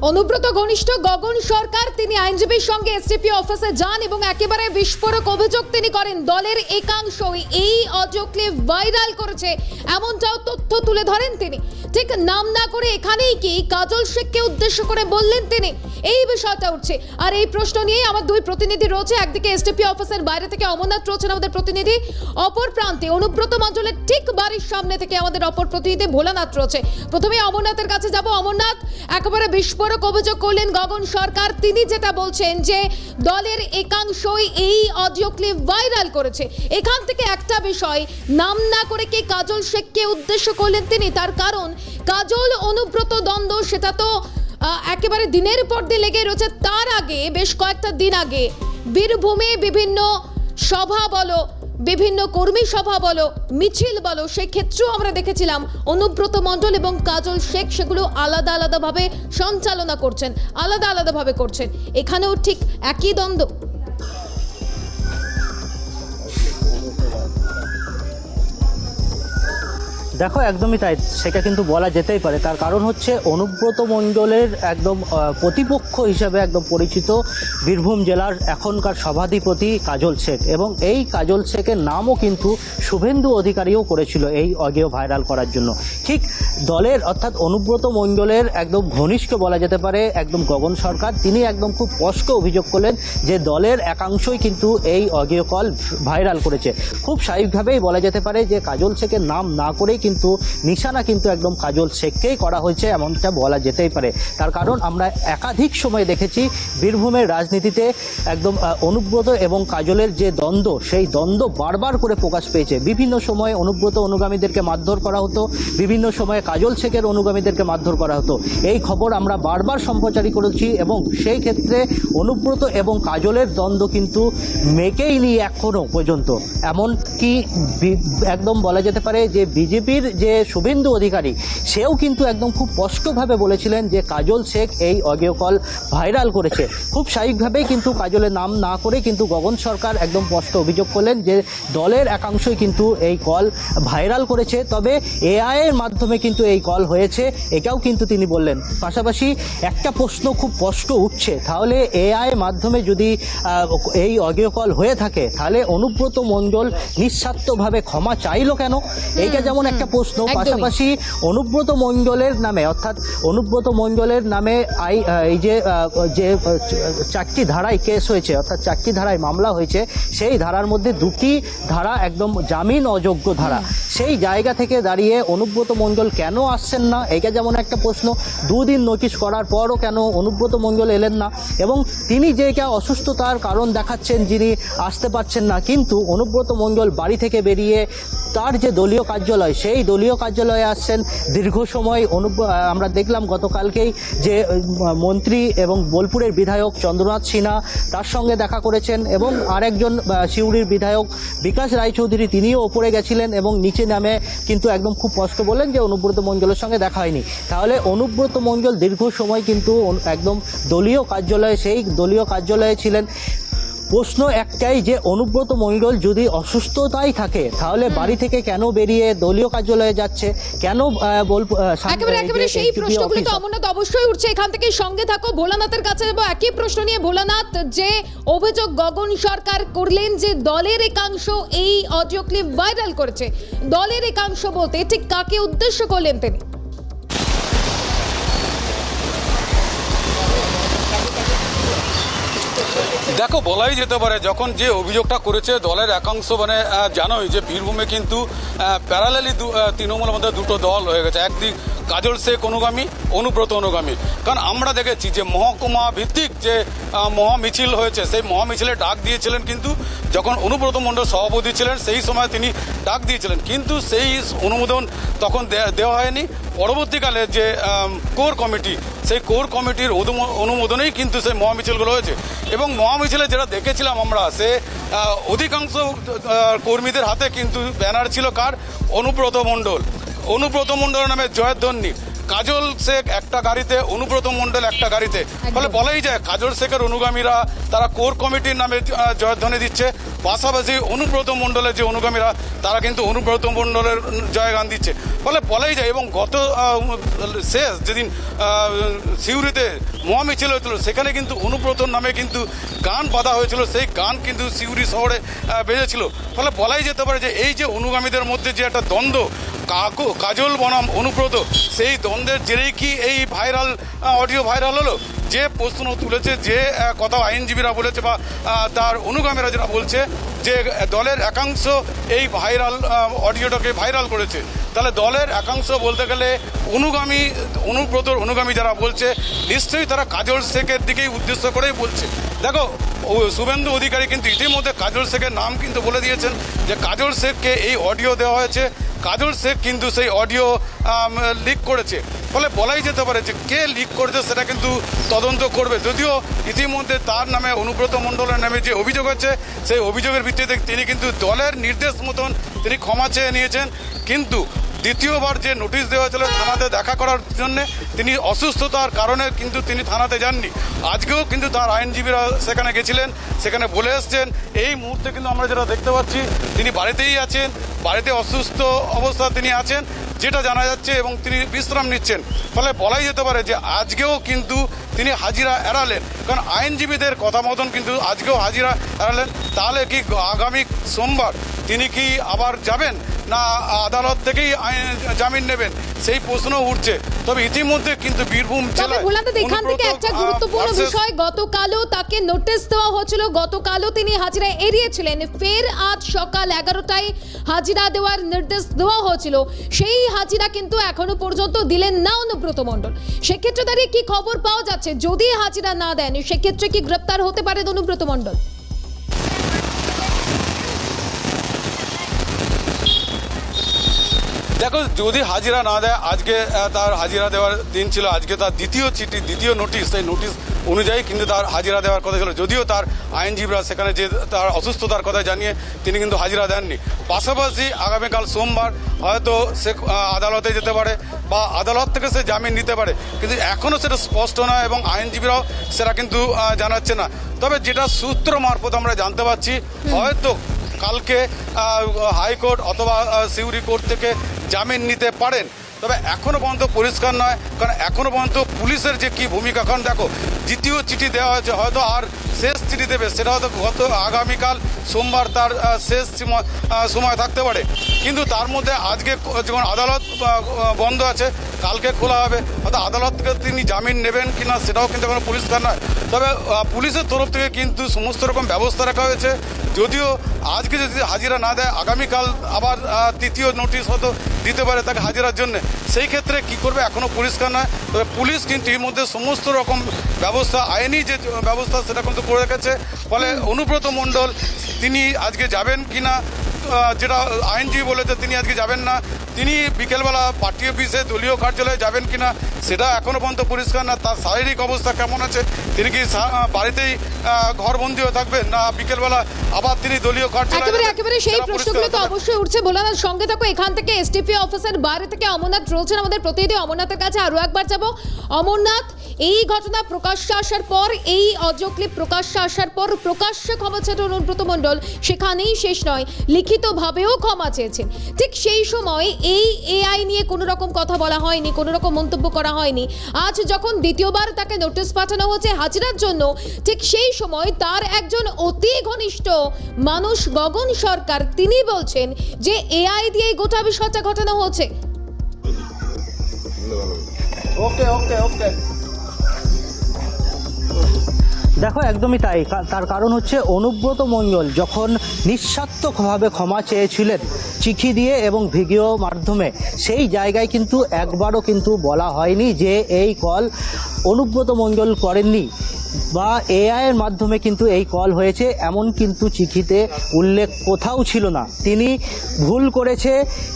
অনুব্রত ঘনিষ্ঠ গগন সরকার তিনি আইনজীবীর সঙ্গে এসডিপি অফিসে যান এবং একেবারে বিস্ফোরক অভিযোগ তিনি করেন দলের একাংশ এই অডিও ক্লিপ ভাইরাল করেছে এমনটাও তথ্য তুলে ধরেন তিনি। ঠিক নাম না করে এখানেই কি কাজল শেখকে উদ্দেশ্য করে বললেন তিনি, এই বিষয়টা উঠছে। আর এই প্রশ্ন নিয়ে আমার দুই প্রতিনিধি রয়েছে, একদিকে এসডিপি অফিসের বাইরে থেকে অমরনাথ রয়েছেন আমাদের প্রতিনিধি, অপর প্রান্তে অনুব্রত মণ্ডলের ঠিক বাড়ির সামনে থেকে আমাদের অপর প্রতিনিধি ভোলানাথ রয়েছে। প্রথমে অমরনাথের কাছে যাব। অমরনাথ, একেবারে বিস্ফোরক অভিযোগ করলেন গগন সরকার, তিনি যেটা বলছেন যে দলের একাংশই এই অডিও ক্লিপ ভাইরাল করেছে। এখান থেকে একটা বিষয়, নাম না করে কি কাজল শেখকে উদ্দেশ্য করলেন তিনি, তার কারণ কাজল অনুব্রত দ্বন্দ্ব সেটা তো একেবারে দিনের পর দিন লেগে রয়েছে। তার আগে বেশ কয়েকটা দিন আগে বীরভূমে বিভিন্ন সভা বলো, বিভিন্ন কর্মী সভা বলো, মিছিল বলো, সেই ক্ষেত্রেও আমরা দেখেছিলাম অনুব্রত মণ্ডল এবং কাজল শেখ সেগুলো আলাদা আলাদাভাবে সঞ্চালনা করছেন, আলাদা আলাদাভাবে করছেন। এখানেও ঠিক একই দ্বন্দ্ব। দেখো, একদমই তাই, সেটা কিন্তু বলা যেতেই পারে। তার কারণ হচ্ছে অনুব্রত মণ্ডলের একদম প্রতিপক্ষ হিসেবে একদম পরিচিত বীরভূম জেলার এখনকার সভাধিপতি কাজল শেখ, এবং এই কাজল শেখের নামও কিন্তু শুভেন্দু অধিকারীও করেছিল এই অডিও ভাইরাল করার জন্য। ঠিক দলের অর্থাৎ অনুব্রত মণ্ডলের একদম ঘনিষ্ঠ বলা যেতে পারে একদম গগন সরকার, তিনি একদম খুব স্পষ্ট অভিযোগ করলেন যে দলের একাংশই কিন্তু এই অডিও কল ভাইরাল করেছে। খুব স্বাভাবিকভাবেই বলা যেতে পারে যে কাজল শেখের নাম না করেই কিন্তু নিশানা কিন্তু একদম কাজল শেখকেই করা হয়েছে, এমনটা বলা যেতেই পারে। তার কারণ আমরা একাধিক সময় দেখেছি বীরভূমের রাজনীতিতে একদম অনুব্রত এবং কাজলের যে দ্বন্দ্ব, সেই দ্বন্দ্ব বারবার করে প্রকাশ পেয়েছে। বিভিন্ন সময়ে অনুব্রত অনুগামীদেরকে মারধর করা হতো, বিভিন্ন সময়ে কাজল শেখের অনুগামীদেরকে মারধর করা হতো। এই খবর আমরা বারবার সম্প্রচারই করেছি, এবং সেই ক্ষেত্রে অনুব্রত এবং কাজলের দ্বন্দ্ব কিন্তু মেকেই নি এখনও পর্যন্ত। এমনকি একদম বলা যেতে পারে যে বিজেপির যে শুভেন্দু অধিকারী, সেও কিন্তু একদম খুব স্পষ্টভাবে বলেছিলেন যে কাজল শেখ এই অডিও কল ভাইরাল করেছে। খুব স্বাভাবিকভাবেই কিন্তু কাজলের নাম না করে কিন্তু গগন সরকার একদম স্পষ্ট অভিযোগ করলেন যে দলের একাংশই কিন্তু এই কল ভাইরাল করেছে, তবে এআই এর মাধ্যমে কিন্তু এই কল হয়েছে, এটাও কিন্তু তিনি বললেন। পাশাপাশি একটা প্রশ্ন খুব স্পষ্ট উঠছে, তাহলে এআই এর মাধ্যমে যদি এই অডিও কল হয়ে থাকে, তাহলে অনুব্রত মণ্ডল নিঃস্বার্থভাবে ক্ষমা চাইলো কেন, এইটা যেমন একটা প্রশ্ন। পাশাপাশি অনুব্রত মণ্ডলের নামে অর্থাৎ অনুব্রত মণ্ডলের নামে এই যে 4টি ধারায় কেস হয়েছে, অর্থাৎ 4টি ধারায় মামলা হয়েছে, সেই ধারার মধ্যে 2টি ধারা একদম জামিন অযোগ্য ধারা। সেই জায়গা থেকে দাঁড়িয়ে অনুব্রত মণ্ডল কেন আসছেন না, এটা যেমন একটা প্রশ্ন। 2 দিন নোটিশ করার পরও কেন অনুব্রত মণ্ডল এলেন না, এবং তিনি যে অসুস্থতার কারণ দেখাচ্ছেন যিনি আসতে পারছেন না, কিন্তু অনুব্রত মণ্ডল বাড়ি থেকে বেরিয়ে তার যে দলীয় কার্যালয়, সেই দলীয় কার্যালয়ে আসছেন দীর্ঘ সময়। আমরা দেখলাম গতকালকেই যে মন্ত্রী এবং বোলপুরের বিধায়ক চন্দ্রনাথ সিনহা তার সঙ্গে দেখা করেছেন, এবং আরেকজন সিউড়ির বিধায়ক বিকাশ রায়চৌধুরী তিনিও ওপরে গেছিলেন, এবং নিচে নামে কিন্তু একদম খুব স্পষ্ট বললেন যে অনুব্রত মণ্ডলের সঙ্গে দেখা হয়নি। তাহলে অনুব্রত মণ্ডল দীর্ঘ সময় কিন্তু একদম দলীয় কার্যালয়ে, সেই দলীয় কার্যালয়ে ছিলেন। প্রশ্ন একটাই যে অনুব্রত মণ্ডল যদি অসুস্থতাই থাকে, তাহলে বাড়ি থেকে কেন বেরিয়ে দলীয় কার্যালয়ে যাচ্ছে, কেন একেবারে সেই প্রশ্নগুলো তো অমরনাথ অবশ্যই উঠছে। এখান থেকে সঙ্গে থাকো, ভোলানাথের কাছে যাবো একই প্রশ্ন নিয়ে। ভোলানাথ, যে অভিযোগ গগন সরকার করলেন যে দলের একাংশ এই অডিও ক্লিপ ভাইরাল করেছে, দলের একাংশ বলতে ঠিক কাকে উদ্দেশ্য করলেন তিনি? দেখো, বলাই যেতে পারে যখন যে অভিযোগটা করেছে দলের একাংশ, মানে জানোই যে বীরভূমে কিন্তু প্যারালালি তৃণমূলের মধ্যে 2টো দল হয়ে গেছে, একদিক কাজল শেখ অনুগামী, অনুব্রত অনুগামী। কারণ আমরা দেখেছি যে মহকুমা ভিত্তিক যে মহামিছিল হয়েছে, সেই মহামিছিলে ডাক দিয়েছিলেন কিন্তু যখন অনুব্রত মণ্ডল সভাপতি ছিলেন, সেই সময় তিনি ডাক দিয়েছিলেন, কিন্তু সেই অনুমোদন তখন দেওয়া হয়নি। পরবর্তীকালে যে কোর কমিটি, সেই কোর কমিটির অনুমোদনেই কিন্তু সেই মহামিছিলগুলো হয়েছে, এবং মহামিছিলে যেটা দেখেছিলাম আমরা, সে অধিকাংশ কর্মীদের হাতে কিন্তু ব্যানার ছিল কার, অনুব্রত মণ্ডল, অনুব্রত মণ্ডলের নামে জয়ধ্বনি। কাজল শেখ একটা গাড়িতে, অনুব্রত মণ্ডল একটা গাড়িতে, ফলে বলাই যায় কাজল শেখের অনুগামীরা তারা কোর কমিটির নামে জয়ধ্বনি দিচ্ছে, পাশাপাশি অনুব্রত মণ্ডলের যে অনুগামীরা তারা কিন্তু অনুব্রত মণ্ডলের জয়গান দিচ্ছে। ফলে বলাই যায়, এবং গত শেষ যেদিন সিউড়িতে মহামিছিল হয়েছিল সেখানে কিন্তু অনুব্রতর নামে কিন্তু গান বাঁধা হয়েছিল, সেই গান কিন্তু সিউড়ি শহরে বেজেছিল। ফলে বলাই যেতে পারে যে এই যে অনুগামীদের মধ্যে যে একটা দ্বন্দ্ব, কাজল বনাম অনুব্রত, সেই দ্বন্দ্বের জেরেই কি এই অডিও ভাইরাল হলো? যে প্রশ্ন তুলেছে, যে কথা আইনজীবীরা বলেছে বা তার অনুগামীরা যারা বলছে যে দলের একাংশ এই অডিওটাকে ভাইরাল করেছে, তাহলে দলের একাংশ বলতে গেলে অনুব্রতর অনুগামী যারা বলছে নিশ্চয়ই তারা কাজল শেখের দিকেই উদ্দেশ্য করেই বলছে। দেখো, শুভেন্দু অধিকারী কিন্তু ইতিমধ্যে কাজল শেখের নাম কিন্তু বলে দিয়েছেন যে কাজল শেখকে এই অডিও দেওয়া হয়েছে, কাজল শেখ কিন্তু সেই অডিও লিক করেছে। ফলে বলাই যেতে পারে যে কে লিক করেছে সেটা কিন্তু তদন্ত করবে, যদিও ইতিমধ্যে তার নামে অনুব্রত মণ্ডলের নামে যে অভিযোগ হচ্ছে সেই অভিযোগের ভিত্তিতে তিনি কিন্তু দলের নির্দেশ মতন তিনি ক্ষমা চেয়ে নিয়েছেন। কিন্তু দ্বিতীয়বার যে নোটিশ দেওয়া ছিল থানাতে দেখা করার জন্য, তিনি অসুস্থতার কারণে কিন্তু তিনি থানাতে যাননি। আজকেও কিন্তু তার আইনজীবীরা সেখানে গেছিলেন, সেখানে বলে এসছেন। এই মুহূর্তে কিন্তু আমরা যেটা দেখতে পাচ্ছি তিনি বাড়িতেই আছেন, বাড়িতে অসুস্থ অবস্থা তিনি আছেন যেটা জানা যাচ্ছে, এবং তিনি বিশ্রাম নিচ্ছেন। ফলে বলাই যেতে পারে যে আজকেও কিন্তু তিনি হাজিরা এড়ালেন, কারণ আইনজীবীদের কথা মতন কিন্তু আজকেও হাজিরা এড়ালেন। তাহলে কি আগামী সোমবার তিনি কি আবার যাবেন না আদালত থেকেই জামিন নেবেন, সেই প্রশ্ন উঠছে। তবে ইতিমধ্যে কিন্তু বীরভূম জেলায় এখান থেকে একটা গুরুত্বপূর্ণ বিষয়, গতকালও তাকে নোটিশ দেওয়া হয়েছিল, গতকালও তিনি হাজিরা এড়িয়েছিলেন, ফের আজ সকাল 11টায় হাজিরা দেওয়ার নির্দেশ দেওয়া হয়েছিল, সেই হাজিরা কিন্তু এখনো পর্যন্ত দিলেন না অনুব্রত মণ্ডল। সেক্ষেত্রে দাঁড়িয়ে কি খবর পাওয়া যাচ্ছে, যদি হাজিরা না দেন সেক্ষেত্রে কি গ্রেপ্তার হতে পারে অনুব্রত মণ্ডল? দেখো, যদি হাজিরা না দেয়, আজকে তার হাজিরা দেওয়ার দিন ছিল, আজকে তার দ্বিতীয় নোটিশ, সেই নোটিশ অনুযায়ী কিন্তু তার হাজিরা দেওয়ার কথা ছিল, যদিও তার আইনজীবীরা সেখানে যে তার অসুস্থতার কথা জানিয়ে তিনি কিন্তু হাজিরা দেননি। পাশাপাশি আগামীকাল সোমবার হয়তো সে আদালতে যেতে পারে বা আদালত থেকে সে জামিন নিতে পারে, কিন্তু এখনও সেটা স্পষ্ট নয় এবং আইনজীবীরাও সেটা কিন্তু জানাচ্ছে না। তবে যেটা সূত্র মারফত আমরা জানতে পারছি, হয়তো কালকে হাইকোর্ট অথবা সিউড়ি কোর্ট থেকে জামিন নিতে পারেন। তবে এখনও পর্যন্ত পরিষ্কার নয়, কারণ এখনও পর্যন্ত পুলিশের যে কী ভূমিকা, কারণ দেখো দ্বিতীয় চিঠি দেওয়া হয়েছে, হয়তো আর শেষ চিঠি দেবে সেটা হয়তো আগামীকাল সোমবার তার শেষ সময় থাকতে পারে। কিন্তু তার মধ্যে আজকে যখন আদালত বন্ধ আছে, কালকে খোলা হবে, হয়তো আদালত থেকে তিনি জামিন নেবেন কিনা সেটাও কিন্তু এখনো পরিষ্কার নয়। তবে পুলিশের তরফ থেকে কিন্তু সমস্ত রকম ব্যবস্থা রাখা হয়েছে, যদিও আজকে যদি হাজিরা না দেয় আগামীকাল আবার তৃতীয় নোটিশ হয়তো দিতে পারে তাকে হাজিরার জন্য। সেই ক্ষেত্রে কি করবে এখনও পরিষ্কার নয়। তবে পুলিশ কিন্তু এর মধ্যে সমস্ত রকম ব্যবস্থা, আইনি যে ব্যবস্থা সেটা কিন্তু করে রেখেছে। ফলে অনুব্রত মণ্ডল তিনি আজকে যাবেন কিনা, যেটা আইনজীবী বলেছে তিনি আজকে যাবেন না, তিনি বিকেলবেলা পার্টি অফিসে দলীয় কার্যালয়ে যাবেন কিনা সেটা এখনো পর্যন্ত পরিষ্কার না। তার শারীরিক অবস্থা কেমন আছে, তিনি কি বাড়িতেই ঘরবন্দি হয়ে থাকবেন না বিকেলবেলা আবার তিনি দলীয় কার্যালয়ে? একেবারে সেই প্রশ্নগুলো তো অবশ্যই উঠছে। ভোলানাথ সঙ্গে থাকো, এখান থেকে এসটিপি অফিসার বাইরে থেকে অমরনাথ রয়েছেন আমাদের প্রতিনিধি। অমরনাথের কাছে আরো একবার যাব। অমরনাথ, এই ঘটনা প্রকাশ্যে আসার পর, এই অডিও ক্লিপ প্রকাশ্যে আসার পর প্রকাশ্যে ক্ষমা চেয়েছেন অনুব্রত মণ্ডল, সেখানেই শেষ নয়, লিখিতভাবেও ক্ষমা চেয়েছেন। ঠিক সেই সময় এই এআই নিয়ে কোনো রকম কথা বলা হয়নি, কোনো রকম মন্তব্য করা হয়নি। আজ যখন দ্বিতীয়বার তাকে নোটিশ পাঠানো হচ্ছে হাজিরার জন্য, ঠিক সেই সময় তার একজন অতি ঘনিষ্ঠ মানুষ গগন সরকার তিনি বলছেন যে এআই দিয়ে গোটা বিষয়টা ঘটানো হচ্ছে। দেখো, একদমই তাই। তার কারণ হচ্ছে অনুব্রত মণ্ডল যখন নিঃস্বার্থভাবে ক্ষমা চেয়েছিলেন চিঠি দিয়ে এবং ভিডিও মাধ্যমে, সেই জায়গায় কিন্তু একবারও কিন্তু বলা হয়নি যে এই কল অনুব্রত মণ্ডল করেননি বা এআইয়ের মাধ্যমে কিন্তু এই কল হয়েছে, এমন কিন্তু চিঠিতে উল্লেখ কোথাও ছিল না। তিনি ভুল করেছে,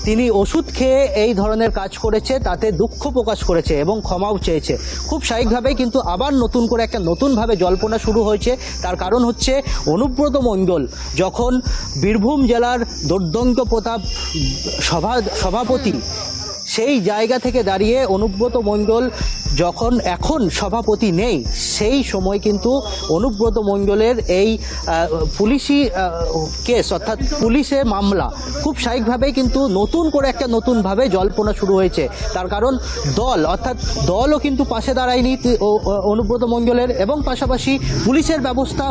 তিনি ওষুধ খেয়ে এই ধরনের কাজ করেছে, তাতে দুঃখ প্রকাশ করেছে এবং ক্ষমাও চেয়েছে। খুব স্বাভাবিকভাবেই কিন্তু আবার নতুন করে একটা নতুনভাবে জল্পনা শুরু হয়েছে। তার কারণ হচ্ছে অনুব্রত মণ্ডল যখন বীরভূম জেলার দোর্দণ্ড প্রতাপ সভাপতি সেই জায়গা থেকে দাঁড়িয়ে অনুব্রত মণ্ডল যখন এখন সভাপতি নেই, সেই সময় কিন্তু অনুব্রত মণ্ডলের এই পুলিশি কেস অর্থাৎ পুলিশের মামলা খুব স্বাভাবিকভাবেই কিন্তু নতুন করে একটা নতুনভাবে জল্পনা শুরু হয়েছে। তার কারণ দল অর্থাৎ দলও কিন্তু পাশে দাঁড়ায়নি অনুব্রত মণ্ডলের, এবং পাশাপাশি পুলিশের ব্যবস্থা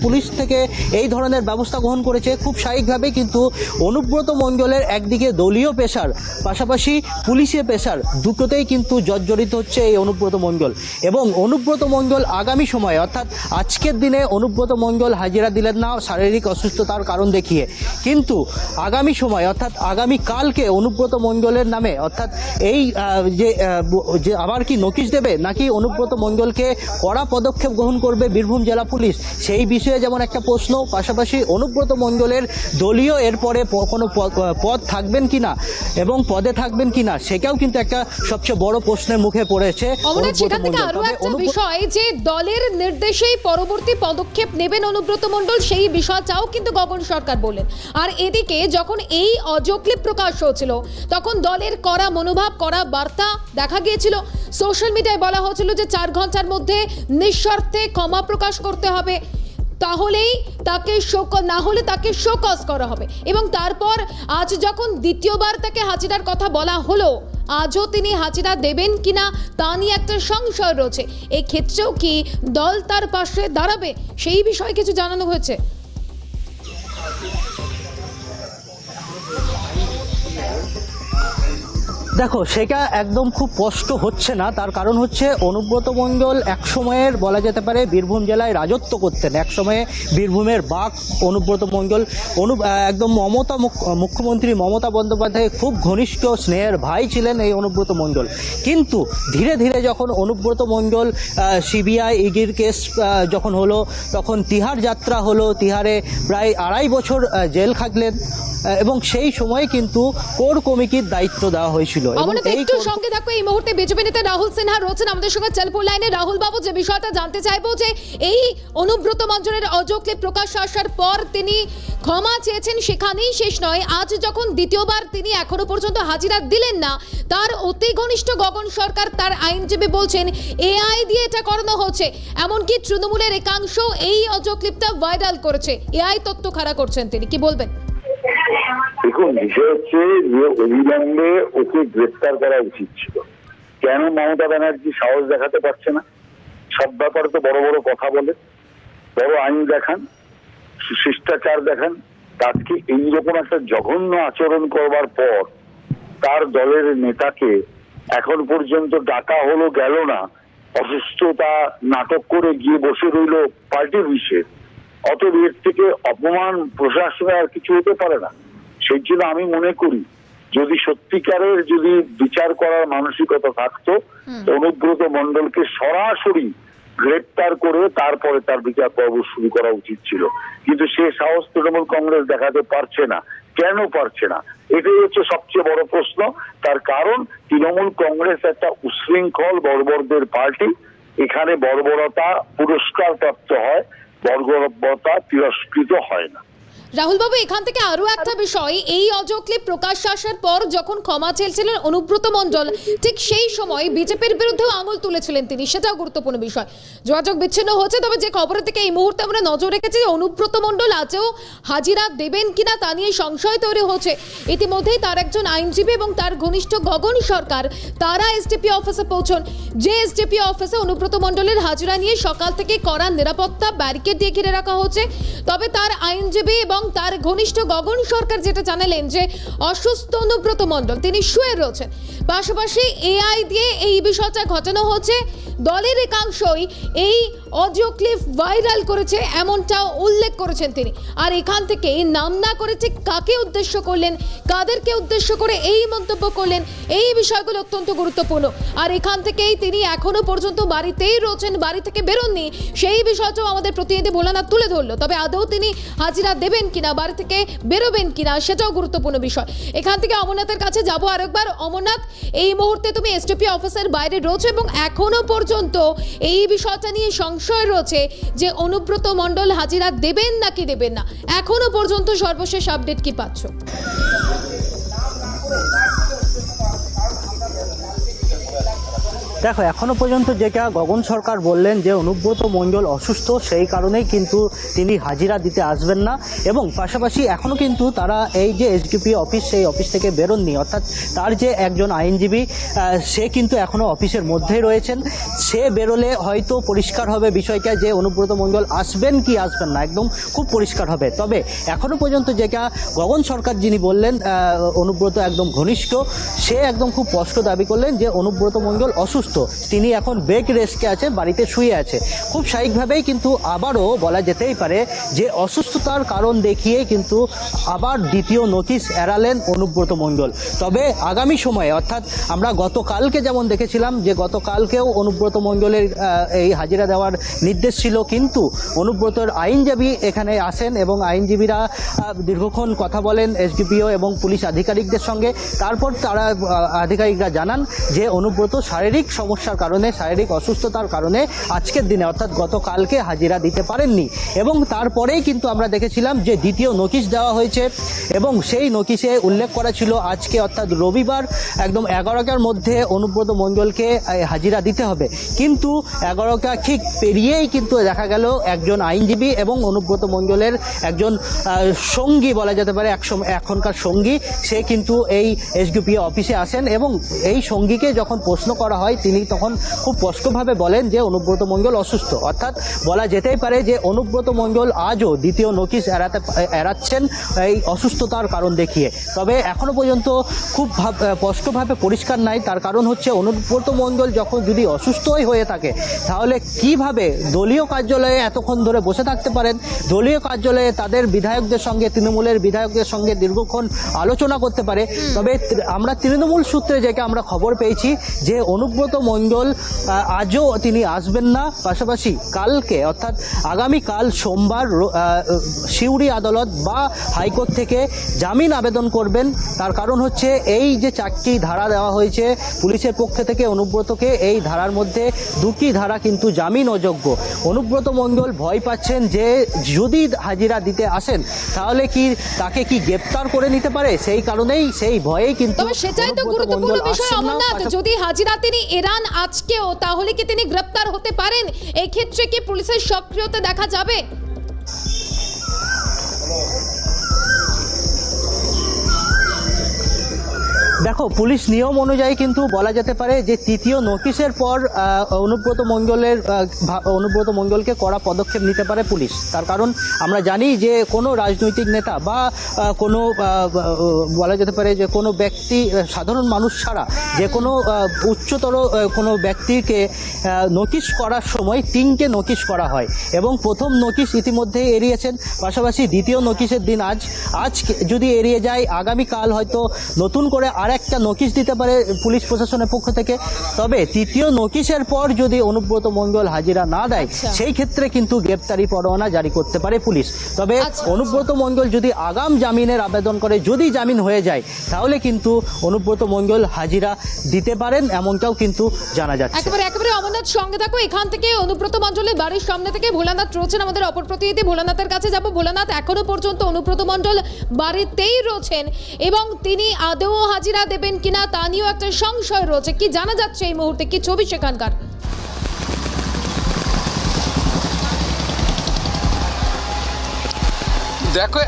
পুলিশ থেকে এই ধরনের ব্যবস্থা গ্রহণ করেছে। খুব স্বাভাবিকভাবেই কিন্তু অনুব্রত মণ্ডলের একদিকে দলীয় পেশার পাশাপাশি পুলিশের পেশার দুটোতেই কিন্তু জর্জরিত হচ্ছে এই অনুব্রত মণ্ডল। এবং অনুব্রত মণ্ডল আগামী সময়ে অর্থাৎ আজকের দিনে অনুব্রত মণ্ডল হাজিরা দিলেন না শারীরিক অসুস্থতার কারণ দেখিয়ে, কিন্তু আগামী সময় অর্থাৎ আগামী কালকে অনুব্রত মণ্ডলের নামে অর্থাৎ এই যে আবার কি নোটিশ দেবে নাকি অনুব্রত মণ্ডলকে কড়া পদক্ষেপ গ্রহণ করবে বীরভূম জেলা পুলিশ, সেই বিষয়ে যেমন একটা প্রশ্ন, পাশাপাশি অনুব্রত মণ্ডলের দলীয় এরপরে কোনো পদ থাকবেন কিনা এবং পদে থাকবেন কিনা সেটাও কিন্তু একটা সবচেয়ে বড় প্রশ্নের মুখে পড়েছে। সেখান থেকে আরো একটা বিষয় যে দলের নির্দেশেই পরবর্তী পদক্ষেপ নেবেন অনুব্রত মণ্ডল, সেই বিষয়টাও কিন্তু গগন সরকার বললেন। আর এদিকে যখন এই অডিও ক্লিপ প্রকাশ হয়েছিল তখন দলের কড়া মনোভাব, কড়া বার্তা দেখা গিয়েছিল। সোশ্যাল মিডিয়ায় বলা হয়েছিল যে 4 ঘন্টার মধ্যে নিঃশর্তে ক্ষমা প্রকাশ করতে হবে, তাহলেই তাকে না হলে তাকে শোকজ করা হবে। এবং তারপর আজ যখন দ্বিতীয়বার তাকে হাজিরার কথা বলা হলো, আজও তিনি হাজিরা দেবেন কিনা তা নিয়ে একটা সংশয় রয়েছে। এই ক্ষেত্রেও কি দল তার পাশে দাঁড়াবে সেই বিষয়ে কিছু জানানো হয়েছে? দেখো, সেটা একদম খুব স্পষ্ট হচ্ছে না। তার কারণ হচ্ছে অনুব্রত মণ্ডল এক সময়ের বলা যেতে পারে বীরভূম জেলায় রাজত্ব করতেন, এক সময়ে বীরভূমের বাক অনুব্রত মণ্ডল। একদম মুখ্যমন্ত্রী মমতা বন্দ্যোপাধ্যায়ের খুব ঘনিষ্ঠ স্নেহের ভাই ছিলেন এই অনুব্রত মণ্ডল। কিন্তু ধীরে ধীরে যখন অনুব্রত মণ্ডল সিবিআই ইডির কেস যখন হলো, তখন তিহার যাত্রা হলো, তিহারে প্রায় 2.5 বছর জেল খাটলেন, এবং সেই সময় কিন্তু কোর কমিটির দায়িত্ব দেওয়া হয়েছিল। একটু সঙ্গে থাকো, এই মুহূর্তে বিজেপি নেতা রাহুল সিনহা রয়েছেন আমাদের সঙ্গে টেলিফোন লাইনে। রাহুল বাবু, যে বিষয়টা জানতে চাইবো যে এই অনুব্রত মণ্ডলের অডিও ক্লিপ প্রকাশ আসার পর তিনি ক্ষমা চেয়েছেন, সেখানেই শেষ নয়। আজ যখন দ্বিতীয়বার তিনি এখনো পর্যন্ত হাজিরা দিলেন না, তার অতি ঘনিষ্ঠ গগন সরকার তার আইনজীবী বলছেন এআই দিয়ে এটা করানো হচ্ছে। এমনকি তৃণমূলের একাংশ এই অডিও ক্লিপটা ভাইরাল করেছে, এআই তথ্য খাড়া করছেন তিনি, কি বলবেন? দেখুন, বিষয় হচ্ছে যে অবিলম্বে ওকে গ্রেফতার করা উচিত ছিল। কেন মমতা ব্যানার্জি সাহস দেখাতে পারছে না? সব ব্যাপারে তো বড় বড় কথা বলে, বড় আইন দেখান, শিষ্টাচার দেখান। আজকে এইরকম একটা জঘন্য আচরণ করবার পর তার দলের নেতাকে এখন পর্যন্ত ডাকা হলো গেল না, অসুস্থতা নাটক করে গিয়ে বসে রইল পার্টি অফিসে। অতএব এর থেকে অপমান প্রশাসনে আর কিছু হতে পারে না। সেই জন্য আমি মনে করি যদি সত্যিকারের যদি বিচার করার মানসিকতা থাকতো, অনুব্রত মণ্ডলকে সরাসরি গ্রেপ্তার করে তারপরে তার বিচার পর্ব শুরু করা উচিত ছিল। কিন্তু সে সাহস তৃণমূল কংগ্রেস দেখাতে পারছে না। কেন পারছে না? এটাই হচ্ছে সবচেয়ে বড় প্রশ্ন। তার কারণ তৃণমূল কংগ্রেস একটা উশৃঙ্খল বর্বরদের পার্টি। এখানে বর্বরতা পুরস্কার প্রাপ্ত হয়, বর্বরতা তিরস্কৃত হয় না। রাহুল বাবু, এখান থেকে আরো একটা বিষয়, এই অডিও ক্লিপ প্রকাশ আসার পর যখন ক্ষমা চেয়েছিলেন অনুব্রত মণ্ডল, ঠিক সেই সময় বিজেপির বিরুদ্ধেও আঙুল তুলেছিলেন তিনি, সেটাও গুরুত্বপূর্ণ বিষয়। যোগাযোগ বিচ্ছিন্ন হচ্ছে, তবে যে খবরের দিকে এই মুহূর্তে আমরা নজর রেখেছি যে অনুব্রত মণ্ডল আজও হাজিরা দেবেন কিনা তা নিয়ে সংশয় তৈরি হচ্ছে। ইতিমধ্যেই তার একজন আইনজীবী এবং তার ঘনিষ্ঠ গগন সরকার তারা এসডিপি অফিসে পৌঁছন, যে এসডিপি অফিসে অনুব্রত মণ্ডলের হাজিরা নিয়ে সকাল থেকে কড়া নিরাপত্তা ব্যারিকেড দিয়ে ঘিরে রাখা হচ্ছে। তবে তার আইনজীবী এবং তার ঘনিষ্ঠ গগন সরকার যেটা জানালেন যে অসুস্থ অনুব্রত মণ্ডল, তিনি শুয়ে রয়েছেন। পাশাপাশি এআই দিয়ে এই বিষয়টা ঘটানো হচ্ছে। দলের একাংশই এই অডিও ক্লিপ ভাইরাল করেছে এমনটাও উল্লেখ করেছেন তিনি। আর এখান থেকে নাম না করে ঠিক কাকে উদ্দেশ্য করলেন, কাদেরকে উদ্দেশ্য করে এই মন্তব্য করলেন, এই বিষয়গুলো অত্যন্ত গুরুত্বপূর্ণ। আর এখান থেকেই তিনি এখনো পর্যন্ত বাড়িতেই রয়েছেন, বাড়ি থেকে বেরোননি, সেই বিষয়টাও আমাদের প্রতিনিধি ভোলানাথ তুলে ধরলো। তবে আদৌ তিনি হাজিরা দেবেন কিনা, বাড়ি থেকে বেরোবেন কিনা, সেটাও গুরুত্বপূর্ণ বিষয়। এখান থেকে অমরনাথের কাছে যাবো আরেকবার। অমরনাথ, এই মুহূর্তে তুমি এসডিপি অফিসের বাইরে রয়েছে এবং এখনো পর্যন্ত এই বিষয়টা নিয়ে সংশয় রয়েছে যে অনুব্রত মণ্ডল হাজিরা দেবেন নাকি দেবেন না। এখনো পর্যন্ত সর্বশেষ আপডেট কি পাচ্ছ? দেখো, এখনো পর্যন্ত যেটা গগন সরকার বললেন যে অনুব্রত মণ্ডল অসুস্থ, সেই কারণেই কিন্তু তিনি হাজিরা দিতে আসবেন না, এবং পাশাপাশি এখনো কিন্তু তারা এই যে এসডিপিও অফিস, সেই অফিস থেকে বেরোননি, অর্থাৎ তার যে একজন আইনজীবী সে কিন্তু এখনো অফিসের মধ্যেই রয়েছেন। সে বেরোলে হয়তো পরিষ্কার হবে বিষয়টা যে অনুব্রত মণ্ডল আসবেন কি আসবেন না, একদম খুব পরিষ্কার হবে। তবে এখনো পর্যন্ত যেটা গগন সরকার যিনি বললেন অনুব্রত একদম ঘনিষ্ঠ, সে একদম খুব স্পষ্ট দাবি করলেন যে অনুব্রত মণ্ডল অসুস্থ, তিনি এখন বেড রেস্টে আছে, বাড়িতে শুয়ে আছে। খুব স্বাভাবিকভাবেই কিন্তু আবারও বলা যেতেই পারে যে অসুস্থতার কারণ দেখিয়ে কিন্তু আবার দ্বিতীয় নোটিশ এড়ালেন অনুব্রত মণ্ডল। তবে আগামী সময়ে, অর্থাৎ আমরা গতকালকে যেমন দেখেছিলাম যে গতকালকেও অনুব্রত মণ্ডলের এই হাজিরা দেওয়ার নির্দেশ ছিল, কিন্তু অনুব্রতর আইনজীবী এখানে আসেন এবং আইনজীবীরা দীর্ঘক্ষণ কথা বলেন এসডিপিও এবং পুলিশ আধিকারিকদের সঙ্গে। তারপর তারা আধিকারিকরা জানান যে অনুব্রত শারীরিক সমস্যার কারণে, শারীরিক অসুস্থতার কারণে আজকের দিনে অর্থাৎ গতকালকে হাজিরা দিতে পারেননি, এবং তারপরেই কিন্তু আমরা দেখেছিলাম যে দ্বিতীয় নোটিশ দেওয়া হয়েছে এবং সেই নোটিশে উল্লেখ করা ছিল আজকে অর্থাৎ রবিবার একদম 11টার মধ্যে অনুব্রত মণ্ডলকে হাজিরা দিতে হবে। কিন্তু 11টা ঠিক পেরিয়েই কিন্তু দেখা গেল একজন আইনজীবী এবং অনুব্রত মণ্ডলের একজন সঙ্গী বলা যেতে পারে, এখনকার সঙ্গী, সে কিন্তু এই এসডিপিও অফিসে আসেন এবং এই সঙ্গীকে যখন প্রশ্ন করা হয় তিনি তখন খুব স্পষ্টভাবে বলেন যে অনুব্রত মণ্ডল অসুস্থ। অর্থাৎ বলা যেতেই পারে যে অনুব্রত মণ্ডল আজও দ্বিতীয় নোটিশ এড়াচ্ছেন এই অসুস্থতার কারণ দেখিয়ে। তবে এখনো পর্যন্ত খুব স্পষ্টভাবে পরিষ্কার নাই, তার কারণ হচ্ছে অনুব্রত মণ্ডল যখন যদি অসুস্থই হয়ে থাকে তাহলে কিভাবে দলীয় কার্যালয়ে এতক্ষণ ধরে বসে থাকতে পারেন, দলীয় কার্যালয়ে তাদের বিধায়কদের সঙ্গে, তৃণমূলের বিধায়কদের সঙ্গে দীর্ঘক্ষণ আলোচনা করতে পারে। তবে আমরা তৃণমূল সূত্রে যেটা আমরা খবর পেয়েছি যে অনুব্রত মণ্ডল আজও তিনি আসবেন না, পাশাপাশি কালকে অর্থাৎ আগামীকাল সোমবার সিউড়ি আদালত বা হাইকোর্ট থেকে জামিন আবেদন করবেন। তার কারণ হচ্ছে এই যে 4টি ধারা দেওয়া হয়েছে পুলিশের পক্ষ থেকে অনুব্রতকে, এই ধারার মধ্যে 2টি ধারা কিন্তু জামিন অযোগ্য। অনুব্রত মণ্ডল ভয় পাচ্ছেন যে যদি হাজিরা দিতে আসেন তাহলে কি তাকে কি গ্রেপ্তার করে নিতে পারে, সেই কারণেই, সেই ভয়েই কিন্তু। তবে সেটাই তো গুরুত্বপূর্ণ বিষয় অমরনাথ, যদি হাজিরা তিনি এড়ান আজকেও তাহলে কি তিনি গ্রেপ্তার হতে পারেন? এই ক্ষেত্রে কি পুলিশের সক্রিয়তা দেখা যাবে? দেখো, পুলিশ নিয়ম অনুযায়ী কিন্তু বলা যেতে পারে যে তৃতীয় নোটিশের পর অনুব্রত মণ্ডলকে কড়া পদক্ষেপ নিতে পারে পুলিশ। তার কারণ আমরা জানি যে কোনো রাজনৈতিক নেতা বা কোনো বলা যেতে পারে যে কোনো ব্যক্তি, সাধারণ মানুষ ছাড়া যে কোনো উচ্চতর কোনো ব্যক্তিকে নোটিশ করার সময় 3টে নোটিশ করা হয় এবং প্রথম নোটিশ ইতিমধ্যেই এড়িয়েছেন, পাশাপাশি দ্বিতীয় নোটিশের দিন আজ যদি এড়িয়ে যায় আগামীকাল হয়তো নতুন করে আরেকটা নোটিশ দিতে পারে পুলিশ প্রশাসনের পক্ষ থেকে। তবে তৃতীয় নোটিশের পর যদি অনুব্রত মণ্ডল হাজিরা না দেয় সেই ক্ষেত্রে কিন্তু গ্রেপ্তারি পরোয়ানা জারি করতে পারে পুলিশ। তবে অনুব্রত মণ্ডল যদি আগাম জামিনের আবেদন করে, যদি জামিন হয়ে যায় তাহলে কিন্তু অনুব্রত মণ্ডল হাজিরা দিতে পারেন, এমনটাও কিন্তু জানা যাচ্ছে। একেবারে অমরনাথ সঙ্গে থাকো। এখান থেকে অনুব্রত মণ্ডলের বাড়ির সামনে থেকে ভোলানাথ রয়েছেন আমাদের অপর প্রতিনিধি, ভোলানাথের কাছে যাব। ভোলানাথ, এখনো পর্যন্ত অনুব্রত মণ্ডল বাড়িতেই রয়েছেন এবং তিনি আদৌ হাজিরা দেবেন কিনা তা নিয়েও একটা সংশয় রয়েছে। কি জানা যাচ্ছে এই মুহূর্তে, কি ছবি সেখানকার? দেখো,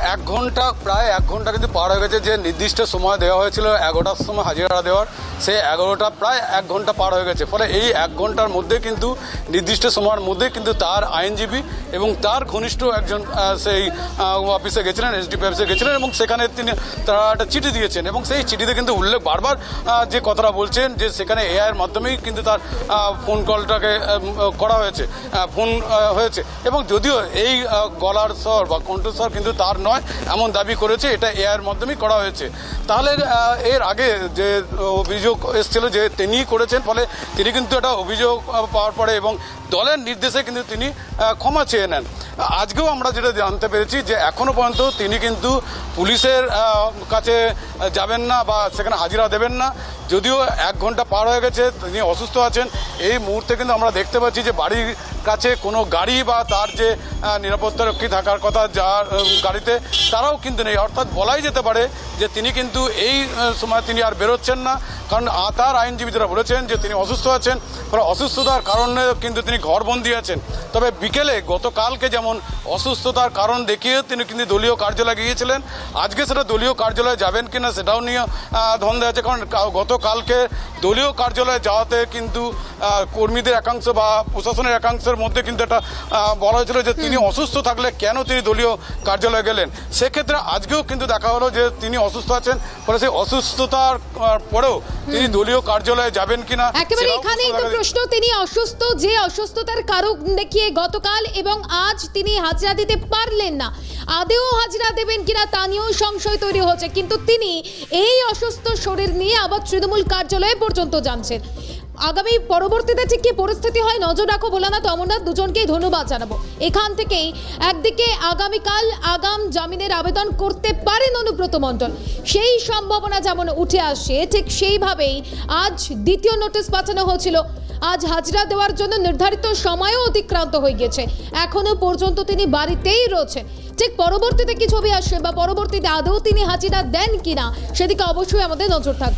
প্রায় 1 ঘন্টা কিন্তু পার হয়ে গেছে। যে নির্দিষ্ট সময় দেওয়া হয়েছিল 11টার সময় হাজিরা দেওয়ার, সেই 11টা প্রায় 1 ঘন্টা পার হয়ে গেছে। ফলে এই 1 ঘন্টার মধ্যে কিন্তু নির্দিষ্ট সময়ের মধ্যে কিন্তু তার আইনজীবী এবং তার ঘনিষ্ঠ একজন সেই অফিসে গেছিলেন, এসডিপি অফিসে গেছিলেন এবং সেখানে তারা একটা চিঠি দিয়েছেন এবং সেই চিঠিতে কিন্তু উল্লেখ বারবার যে কথাটা বলছেন যে সেখানে এআইয়ের মাধ্যমেই কিন্তু তার ফোন কলটাকে করা হয়েছে, ফোন হয়েছে এবং যদিও এই গলার স্বর বা কণ্ঠস্বর কিন্তু তার নয় এমন দাবি করেছে, এটা এআইয়ের মাধ্যমেই করা হয়েছে। তাহলে এর আগে যে অভিযোগ এসেছিল যে তিনি করেছেন, ফলে তিনি কিন্তু একটা অভিযোগ পাওয়ার পরে এবং দলের নির্দেশে কিন্তু তিনি ক্ষমা চেয়ে নেন। আজকেও আমরা যেটা জানতে পেরেছি যে এখনো পর্যন্ত তিনি কিন্তু পুলিশের কাছে যাবেন না বা সেখানে হাজিরা দেবেন না। যদিও 1 ঘন্টা পার হয়ে গেছে, তিনি অসুস্থ আছেন। এই মুহূর্তে কিন্তু আমরা দেখতে পাচ্ছি যে বাড়ির কাছে কোনো গাড়ি বা তার যে নিরাপত্তারক্ষী থাকার কথা যার গাড়িতে, তারাও কিন্তু নেই। অর্থাৎ বলাই যেতে পারে যে তিনি কিন্তু এই সময় তিনি আর বেরোচ্ছেন না, কারণ তার আইনজীবীরা বলেছেন যে তিনি অসুস্থ আছেন। ফলে অসুস্থতার কারণে কিন্তু তিনি ঘরবন্দি আছেন। তবে বিকেলে গতকালকে যেমন অসুস্থতার কারণ দেখিয়ে তিনি কিন্তু দলীয় কার্যালয়ে গিয়েছিলেন, আজকে সেটা দলীয় কার্যালয়ে যাবেন কিনা সেটাও নিয়ে ধন্দে আছে। কারণ গতকালকে দলীয় কার্যালয়ে যাওয়াতে কিন্তু কর্মীদের একাংশ বা প্রশাসনের একাংশের মধ্যে কিন্তু একটা বলা হয়েছিল যে তিনি অসুস্থ থাকলে কেন তিনি দলীয় কার্যালয়ে গেলেন। সেক্ষেত্রে আজকেও কিন্তু দেখা হলো যে তিনি অসুস্থ আছেন। ফলে সেই অসুস্থতার পরেও তিনি দলীয় কার্যালয়ে যাবেন কিনা একেবারে এখানেই তো প্রশ্ন, তিনি অসুস্থ, যে অসুস্থতার কারণ দেখিয়ে গতকাল এবং আজ তিনি হাজিরা দিতে পারলেন না, আদেও হাজিরা দেবেন কিনা তা নিয়েও সংশয় তৈরি হচ্ছে। কিন্তু তিনি এই অসুস্থ শরীর নিয়ে আবার তৃণমূল কার্যালয়ে পর্যন্ত যাচ্ছেন। আগামী পরবর্তীতে ঠিক কি পরিস্থিতি হয় নজর রাখো ভোলানাথ, অমরনাথ দুজনকেই ধন্যবাদ জানাবো। এখান থেকেই একদিকে আগামীকাল আগাম জামিনের আবেদন করতে পারেন অনুব্রত মণ্ডল, সেই সম্ভাবনা যেমন উঠে আসে, ঠিক সেইভাবেই আজ দ্বিতীয় নোটিশ পাঠানো হয়েছিল। আজ হাজিরা দেওয়ার জন্য নির্ধারিত সময়ও অতিক্রান্ত হয়ে গেছে, এখনো পর্যন্ত তিনি বাড়িতেই রয়েছেন। ঠিক পরবর্তীতে কি ছবি আসে বা পরবর্তীতে আদৌ তিনি হাজিরা দেন কিনা সেদিকে অবশ্যই আমাদের নজর থাকবে।